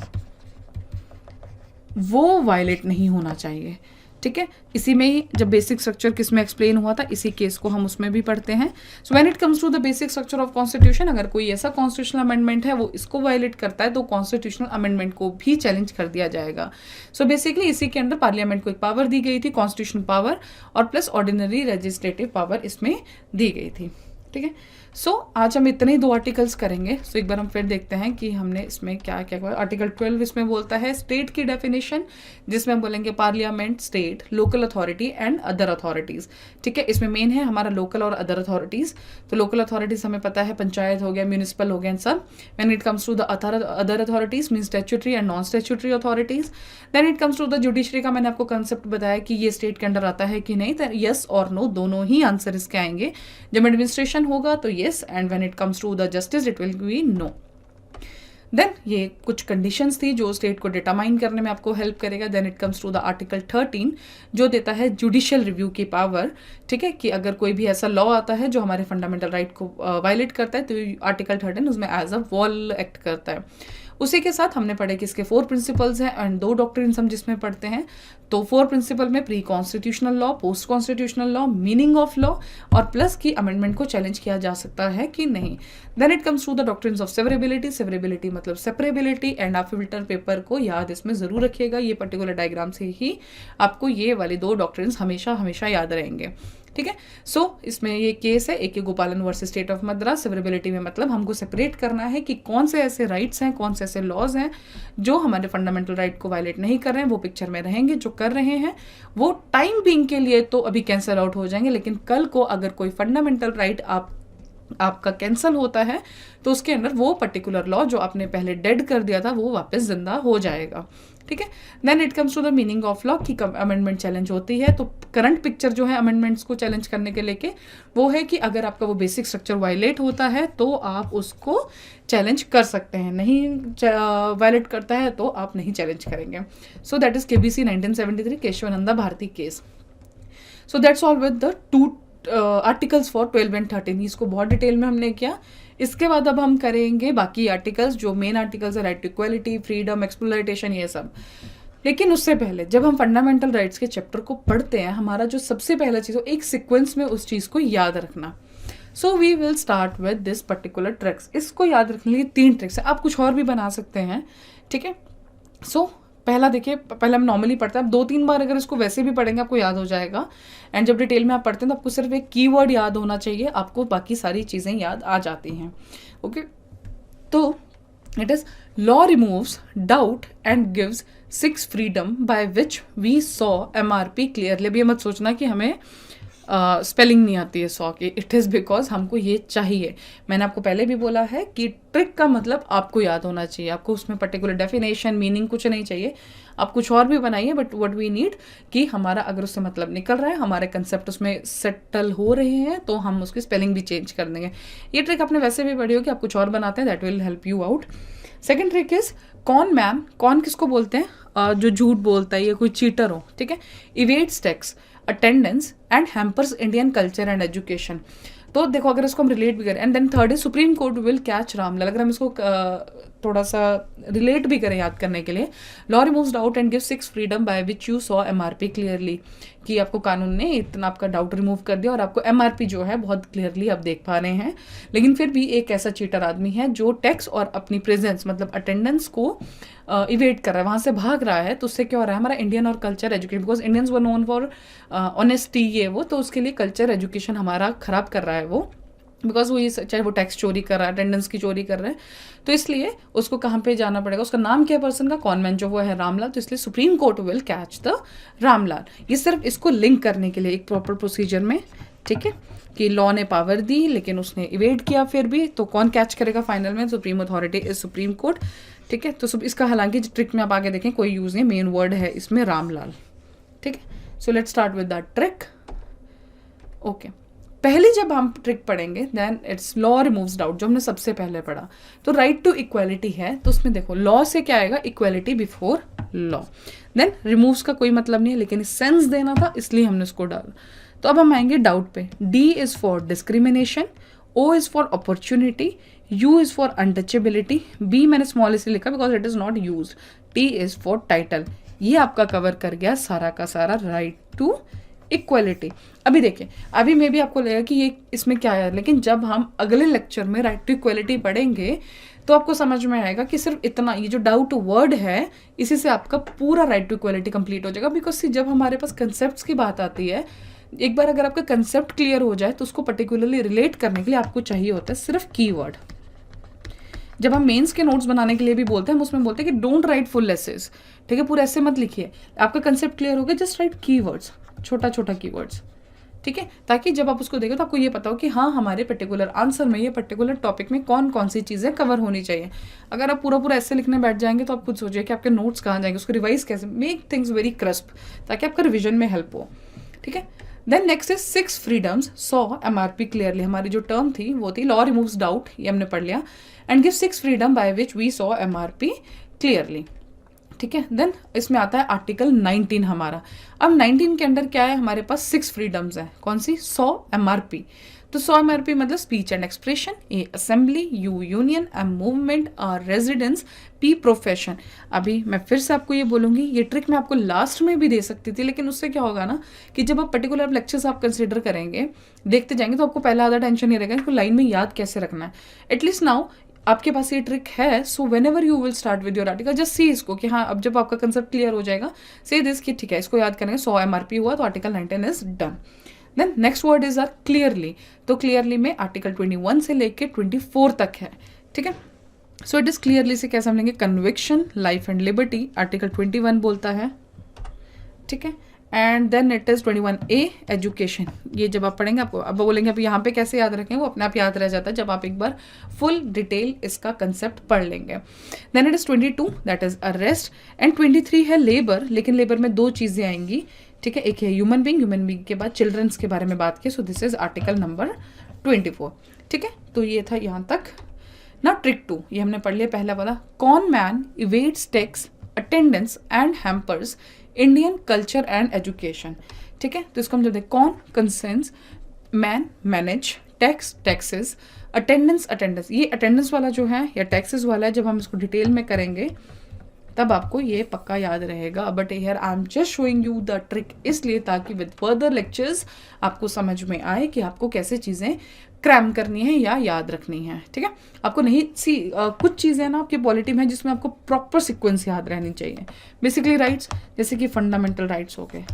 Speaker 1: वो वायलेट नहीं होना चाहिए। ठीक है, इसी में ही जब बेसिक स्ट्रक्चर किस में एक्सप्लेन हुआ था, इसी केस को हम उसमें भी पढ़ते हैं। So when it comes to the basic structure of constitution, अगर कोई ऐसा कॉन्स्टिट्यूशनल अमेंडमेंट है वो इसको वायलेट करता है तो कॉन्स्टिट्यूशनल अमेंडमेंट को भी चैलेंज कर दिया जाएगा। सो बेसिकली इसी के अंदर पार्लियामेंट को एक पावर दी गई थी, कॉन्स्टिट्यूशन पावर, और प्लस ऑर्डिनरी लेजिस्लेटिव पावर इसमें दी गई थी। ठीक है, सो आज हम इतने ही 2 आर्टिकल्स करेंगे। सो एक बार हम फिर देखते हैं कि हमने इसमें क्या क्या किया। आर्टिकल 12 इसमें बोलता है स्टेट की डेफिनेशन, जिसमें हम बोलेंगे parliament, state, local authority and other authorities. ठीक है, इसमें मेन है हमारा लोकल और अदर अथॉरिटीज़। तो लोकल अथॉरिटीज़ हमें पता है पंचायत हो गया, म्यूनिसिपल हो गया एंड सब। When it comes to the other authorities mean statutory and non statutory authorities. Then it comes to the judiciary का मैंने आपको कंसेप्ट बताया कि ये स्टेट के अंडर आता है कि नहीं। तो यस और नो दोनों ही आंसर इसके आएंगे। जब एडमिनिस्ट्रेशन होगा तो yes, and when it comes to the justice it will be no. Then ये कुछ कंडीशंस थी जो स्टेट को डिटरमाइन करने में आपको हेल्प करेगा। Then it comes to the article 13 जो देता है जुडिशियल रिव्यू की पावर। ठीक है, कि अगर कोई भी ऐसा लॉ आता है जो हमारे फंडामेंटल राइट को वायलेट करता है तो आर्टिकल 13 उसमें एज अ वॉल एक्ट करता है। उसी के साथ हमने पढ़े कि इसके 4 प्रिंसिपल्स हैं एंड 2 डॉक्ट्रिन्स हम जिसमें पढ़ते हैं। तो 4 प्रिंसिपल में pre constitutional law, post constitutional law, meaning of law और प्लस की अमेंडमेंट को चैलेंज किया जा सकता है कि नहीं। Then it comes to the doctrines of severability. Severability मतलब सेपरेबिलिटी, एंड आप फिल्टर पेपर को याद इसमें जरूर रखिएगा। ये पर्टिकुलर डायग्राम से ही आपको ये वाले 2 डॉक्ट्रिन्स हमेशा हमेशा याद रहेंगे। ठीक है, सो इसमें ये केस है AK गोपालन versus state of Madras. Severability में मतलब हमको सेपरेट करना है कि कौन से ऐसे राइट्स हैं, कौन से ऐसे लॉज हैं जो हमारे फंडामेंटल राइट को वायलेट नहीं कर रहे हैं, वो पिक्चर में रहेंगे। जो कर रहे हैं वो टाइम बीइंग के लिए तो अभी कैंसल आउट हो जाएंगे, लेकिन कल को अगर कोई फंडामेंटल राइट आपका कैंसिल होता है तो उसके अंदर वो पर्टिकुलर लॉ जो आपने पहले डेड कर दिया था वो वापस जिंदा हो जाएगा। ठीक है, then it comes to the meaning of law की अमेंडमेंट चैलेंज होती है। तो करंट पिक्चर जो है अमेंडमेंट्स को चैलेंज करने के लेके वो है कि अगर आपका वो बेसिक स्ट्रक्चर वायलेट होता है तो आप उसको चैलेंज कर सकते हैं, नहीं वायलेट करता है तो आप नहीं चैलेंज करेंगे। So that is KBC 1973 Kesavananda Bharati case. So that's all with the 2 articles for 12 and 13। इसको बहुत डिटेल में हमने किया। इसके बाद अब हम करेंगे बाकी आर्टिकल्स जो मेन आर्टिकल्स है, right to equality, freedom, exploitation, ये सब। लेकिन उससे पहले जब हम फंडामेंटल राइट्स के चैप्टर को पढ़ते हैं, हमारा जो सबसे पहला चीज़ हो एक सीक्वेंस में उस चीज़ को याद रखना। So we will start with this particular tricks. इसको याद रखने के लिए 3 ट्रिक्स है, आप कुछ और भी बना सकते हैं। ठीक है, सो पहला देखिए, पहले हम नॉर्मली पढ़ते हैं, आप 2-3 बार अगर इसको वैसे भी पढ़ेंगे आपको याद हो जाएगा। एंड जब डिटेल में आप पढ़ते हैं तो आपको सिर्फ एक कीवर्ड याद होना चाहिए, आपको बाकी सारी चीज़ें याद आ जाती हैं। ओके, तो it is law removes doubt and gives 6 freedom by which we saw MRP clearly. अभी ये मत सोचना कि हमें स्पेलिंग नहीं आती है 100 की। इट इज़ बिकॉज हमको ये चाहिए। मैंने आपको पहले भी बोला है कि ट्रिक का मतलब आपको याद होना चाहिए, आपको उसमें पर्टिकुलर डेफिनेशन, मीनिंग कुछ नहीं चाहिए। आप कुछ और भी बनाइए, बट व्हाट वी नीड कि हमारा अगर उससे मतलब निकल रहा है, हमारे कंसेप्ट उसमें सेटल हो रहे हैं, तो हम उसकी स्पेलिंग भी चेंज कर देंगे। ये ट्रिक आपने वैसे भी पढ़ी हो कि आप कुछ और बनाते हैं, that will help you out. Second trick is con man. Con किसको बोलते हैं? जो झूठ बोलता है या कोई चीटर हो। ठीक है, evades tax, attendance and hampers Indian culture and education. तो देखो अगर इसको हम रिलेट भी करें, and then third is Supreme Court will catch Ramlal. अगर हम इसको थोड़ा सा रिलेट भी करें याद करने के लिए, law removes doubt and give 6 freedom by which you saw MRP clearly. कि आपको कानून ने इतना आपका डाउट रिमूव कर दिया और आपको MRP जो है बहुत क्लियरली आप देख पा रहे हैं। लेकिन फिर भी एक ऐसा चीटर आदमी है जो टैक्स और अपनी प्रेजेंस मतलब अटेंडेंस को इवेट कर रहा है, वहाँ से भाग रहा है। तो उससे क्या हो रहा है, हमारा इंडियन और culture education, because Indians were known for honesty, ये वो, तो उसके लिए कल्चर एजुकेशन हमारा खराब कर रहा है वो, बिकॉज वो ये चाहे वो टैक्स चोरी कर रहा है, अटेंडेंस की चोरी कर रहा है, तो इसलिए उसको कहाँ पे जाना पड़ेगा। उसका नाम क्या है पर्सन का? कॉन्वेंट, जो वो है रामलाल। तो इसलिए supreme Court will catch the Ramlal. ये सिर्फ इसको लिंक करने के लिए एक प्रॉपर प्रोसीजर में, ठीक है, कि लॉ ने पावर दी लेकिन उसने इवेड किया फिर भी, तो कौन कैच करेगा फाइनल में? Supreme authority is Supreme court. ठीक है, तो इसका हालांकि ट्रिक में आप आगे देखें कोई यूज नहीं, मेन वर्ड है इसमें रामलाल। ठीक है, so let's start with that trick. Okay, पहले जब हम ट्रिक पढ़ेंगे then it's law removes doubt, जो हमने सबसे पहले पढ़ा। तो राइट टू इक्वालिटी है, तो उसमें देखो लॉ से क्या आएगा? Equality before law. Then removes का कोई मतलब नहीं है, लेकिन सेंस देना था इसलिए हमने उसको डाला। तो अब हम आएंगे डाउट पे। D is for discrimination, O is for opportunity, U is for untouchability, B मैंने स्मॉल इसलिए लिखा because it is not used, T is for title. ये आपका कवर कर गया सारा का सारा राइट टू इक्वालिटी। अभी देखिए, अभी मे भी आपको लगेगा कि ये इसमें क्या है, लेकिन जब हम अगले लेक्चर में राइट टू इक्वालिटी पढ़ेंगे तो आपको समझ में आएगा कि सिर्फ इतना, ये जो डाउट वर्ड है इसी से आपका पूरा राइट टू इक्वालिटी कंप्लीट हो जाएगा। बिकॉज जब हमारे पास कंसेप्ट्स की बात आती है एक बार अगर आपका कंसेप्ट क्लियर हो जाए तो उसको पर्टिकुलरली रिलेट करने के लिए आपको चाहिए होता है सिर्फ कीवर्ड। जब हम मेंस के नोट्स बनाने के लिए भी बोलते हैं, हम उसमें बोलते हैं कि डोंट राइट फुल एसेज, ठीक है, पूरा ऐसे मत लिखिए। आपका कंसेप्ट क्लियर हो गया, जस्ट राइट कीवर्ड्स, छोटा छोटा कीवर्ड्स, ठीक है, ताकि जब आप उसको देखो तो आपको ये पता हो कि हाँ हमारे पर्टिकुलर आंसर में, ये पर्टिकुलर टॉपिक में कौन कौन सी चीज़ें कवर होनी चाहिए। अगर आप पूरा पूरा ऐसे लिखने बैठ जाएंगे तो आप खुद सोचिए कि आपके नोट्स कहाँ जाएंगे, उसको रिवाइज कैसे, मेक थिंग्स वेरी क्रिस्प ताकि आपका रिविजन में हेल्प हो, ठीक है। Then next is 6 freedoms saw MRP clearly. हमारी जो टर्म थी वो थी लॉ रिमूव्स डाउट, ये हमने पढ़ लिया, and give 6 freedom by which we saw MRP clearly, ठीक है। देन इसमें आता है आर्टिकल 19 हमारा। अब 19 के अंदर क्या है, हमारे पास 6 फ्रीडम्स है, कौन सी, 100 एमआरपी। तो 100 एमआरपी मतलब speech and expression, A assembly, U union, M movement, R residence, P profession. अभी मैं फिर से आपको ये बोलूंगी, ये ट्रिक मैं आपको लास्ट में भी दे सकती थी, लेकिन उससे क्या होगा ना कि जब आप पर्टिकुलर लेक्चर्स आप कंसिडर करेंगे, देखते जाएंगे, तो आपको पहला आधा टेंशन नहीं रहेगा इसको लाइन में याद कैसे रखना है। एटलीस्ट नाउ आपके पास ये ट्रिक है, so when ever you will start with your article just see इसको कि हाँ अब जब आपका कंसेप्ट क्लियर हो जाएगा, से दिस कि ठीक है इसको याद करेंगे, 100 एमआरपी हुआ तो article 19 is done. Then next word is R clearly. तो क्लियरली में आर्टिकल 21 से लेके 24 तक है, ठीक है। सो इट इज क्लियरली से क्या समझेंगे, conviction, life and liberty, article 21 बोलता है, ठीक है। And then it is 21A education. ये जब आप पढ़ेंगे आपको अब बोलेंगे अब यहाँ पे कैसे याद रखें, वो अपने आप याद रह जाता है जब आप एक बार फुल डिटेल इसका कंसेप्ट पढ़ लेंगे। Then it is 22 that is arrest, and 23 है लेबर, लेकिन लेबर में 2 चीज़ें आएंगी, ठीक है, एक है ह्यूमन बींग के बाद चिल्ड्रंस के बारे में बात की, सो दिस इज आर्टिकल नंबर 24, ठीक है। तो ये था यहाँ तक ना। ट्रिक 2 ये हमने पढ़ लिया, पहला वाला, con man evades tax, attendance and hampers Indian culture and education, ठीक है। तो इसको हम जब देखें, कौन कंसेंस, man manage, tax taxes, attendance attendance, ये अटेंडेंस वाला जो है या टैक्सेस वाला है, जब हम इसको डिटेल में करेंगे तब आपको ये पक्का याद रहेगा। But here I am just showing you the trick, इसलिए ताकि विद फर्दर लेक्चर्स आपको समझ में आए कि आपको कैसे चीज़ें क्रैम करनी है या याद रखनी है, ठीक है। आपको नहीं कुछ चीज़ें ना आपकी पॉलिटी में है जिसमें आपको प्रॉपर सीक्वेंस याद रहनी चाहिए। बेसिकली राइट्स, जैसे कि फंडामेंटल राइट्स हो गए,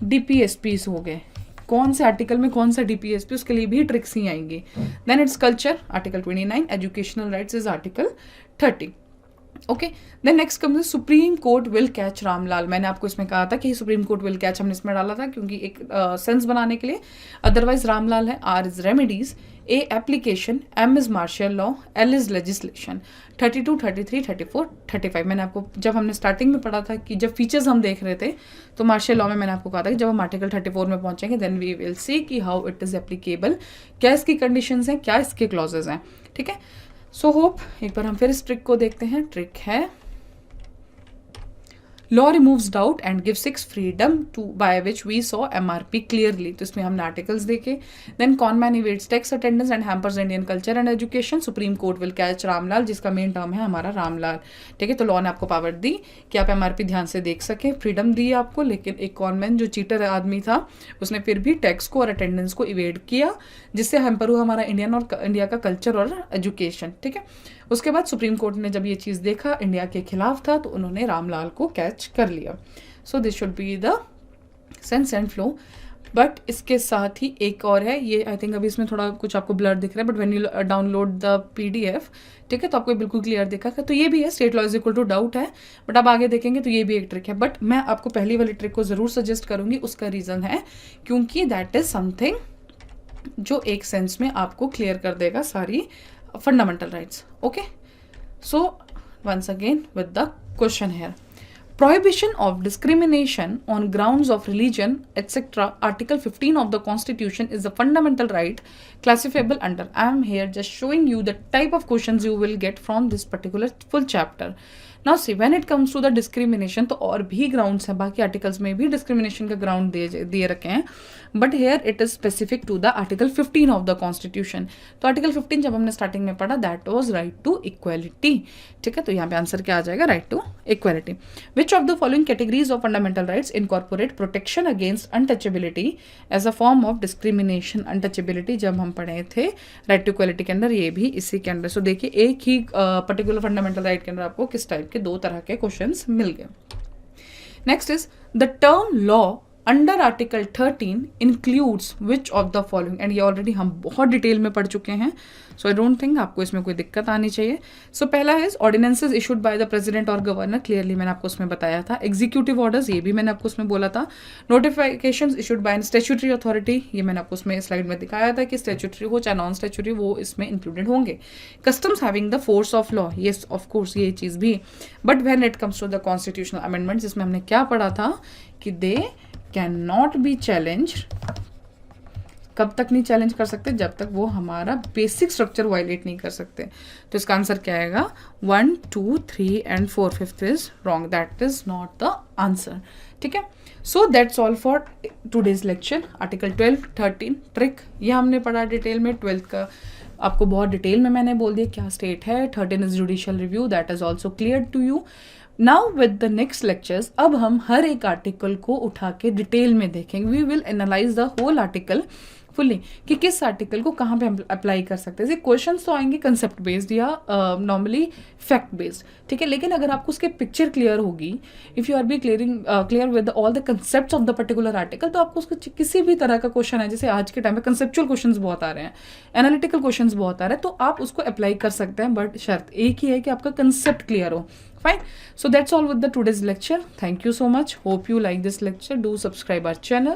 Speaker 1: डीपीएसपीस हो गए, कौन से आर्टिकल में कौन सा डीपीएसपी, उसके लिए भी ट्रिक्स ही आएंगी। Then it's culture, article 29, educational rights is article 30, okay. Then next comes Supreme Court will catch Ramlal. मैंने आपको इसमें कहा था कि सुप्रीम कोर्ट विल कैच हमने इसमें डाला था क्योंकि एक सेंस बनाने के लिए, अदरवाइज रामलाल है, R is remedies, A application, M is martial law, L is legislation. 32, 33, 34, 35 मैंने आपको जब हमने स्टार्टिंग में पढ़ा था कि जब फीचर्स हम देख रहे थे तो मार्शल लॉ में मैंने आपको कहा था कि जब हम आर्टिकल 34 में पहुंचेंगे देन वी विल सी कि हाउ इट इज एप्लीकेबल, क्या इसकी कंडीशंस हैं, क्या इसके क्लॉजेज हैं, ठीक है। सो होप एक बार हम फिर इस ट्रिक को देखते हैं। ट्रिक है law removes doubt and give 6 freedom to buy which we saw MRP clearly. तो इसमें हमने आर्टिकल्स देखे। Then con man evades tax attendance and hampers Indian culture and education. Supreme Court will catch Ramlal, जिसका main term है हमारा रामलाल, ठीक है। तो लॉ ने आपको पावर दी कि आप एमआरपी ध्यान से देख सके, फ्रीडम दी आपको, लेकिन एक कॉन मैन जो चीटर आदमी था उसने फिर भी टैक्स को और अटेंडेंस को इवेड किया, जिससे हैम्पर हुआ हमारा इंडिया का कल्चर और एजुकेशन, ठीक है। उसके बाद सुप्रीम कोर्ट ने जब ये चीज़ देखा इंडिया के खिलाफ था तो उन्होंने रामलाल को कैच कर लिया। So this should be the sense and flow. But इसके साथ ही एक और है, ये आई थिंक अभी इसमें थोड़ा कुछ आपको ब्लर दिख रहा है, but when you download the PDF, ठीक है, तो आपको बिल्कुल क्लियर दिखा। तो ये भी है, state law is equal to doubt है, बट आप आगे देखेंगे तो ये भी एक ट्रिक है। बट मैं आपको पहली वाली ट्रिक को ज़रूर सजेस्ट करूंगी, उसका रीज़न है क्योंकि दैट इज समथिंग जो एक सेंस में आपको क्लियर कर देगा सारी fundamental rights, okay. So once again with the question here, prohibition of discrimination on grounds of religion etc. article 15 of the constitution is a fundamental right classifiable under. I am here just showing you the type of questions you will get from this particular full chapter. Now see, when it comes to the discrimination, तो और भी grounds हैं, बाकी articles में भी discrimination का ground दिए रखे हैं, but here it is specific to the article 15 of the constitution. तो आर्टिकल 15 जब हमने स्टार्टिंग में पढ़ा, that was right to equality, ठीक है। तो यहाँ पे आंसर क्या आ जाएगा, right to equality. Which of the following categories of fundamental rights incorporate protection against untouchability as a form of discrimination. Untouchability जब हम पढ़े थे राइट टू इक्वालिटी के अंदर, ये भी इसी के अंदर। सो देखिए एक ही पर्टिकुलर फंडामेंटल राइट के अंदर आपको किस टाइप के 2 तरह के क्वेश्चंस मिल गए। Next is the term law under article 13 includes which of the following, and ये ऑलरेडी हम बहुत डिटेल में पढ़ चुके हैं, सो आई डोंट थिंक आपको इसमें कोई दिक्कत आनी चाहिए. सो पहला है ordinances issued by the president और गवर्नर, क्लियरली मैंने आपको उसमें बताया था. एग्जीक्यूटिव ऑर्डर्स, ये भी मैंने आपको उसमें बोला था. Notifications issued by statutory authority, ये मैंने आपको उसमें स्लाइड में दिखाया था कि स्टैट्यूटरी हो चाहे नॉन स्टैट्यूटरी, वो इसमें इंक्लूडेड होंगे. Customs having the force of law, yes of course ये चीज़ भी. But when it comes to the constitutional amendment, जिसमें हमने क्या पढ़ा था कि they can not be challenge. कब तक नहीं चैलेंज कर सकते? जब तक वो हमारा बेसिक स्ट्रक्चर वायलेट नहीं कर सकते. तो इसका आंसर क्या आएगा? 1, 2, 3 and 4, 5th is wrong. That is not the answer. ठीक है. सो that's all for today's lecture. Article 12, 13 trick ये हमने पढ़ा डिटेल में. 12th का आपको बहुत डिटेल में मैंने बोल दिया क्या स्टेट है. 13 is judicial review, that is also clear to you. Now with the next lectures, अब हम हर एक आर्टिकल को उठा के डिटेल में देखेंगे. We will analyse the whole article fully कि किस आर्टिकल को कहाँ पे हम अप्लाई कर सकते हैं. जैसे क्वेश्चंस तो आएंगे कंसेप्ट बेस्ड या नॉर्मली फैक्ट बेस्ड, ठीक है. लेकिन अगर आपको उसके पिक्चर क्लियर होगी, if you are be clear with all the concepts of the particular article, तो आपको उसको किसी भी तरह का क्वेश्चन है, जैसे आज के टाइम में कंसेप्चुअल क्वेश्चंस बहुत आ रहे हैं, एनालिटिकल क्वेश्चंस बहुत आ रहे हैं, तो आप उसको अप्लाई कर सकते हैं. बट शर्त एक ही है कि आपका कंसेप्ट क्लियर हो. Fine. So that's all with the today's lecture. Thank you so much. Hope you like this lecture. Do subscribe our channel.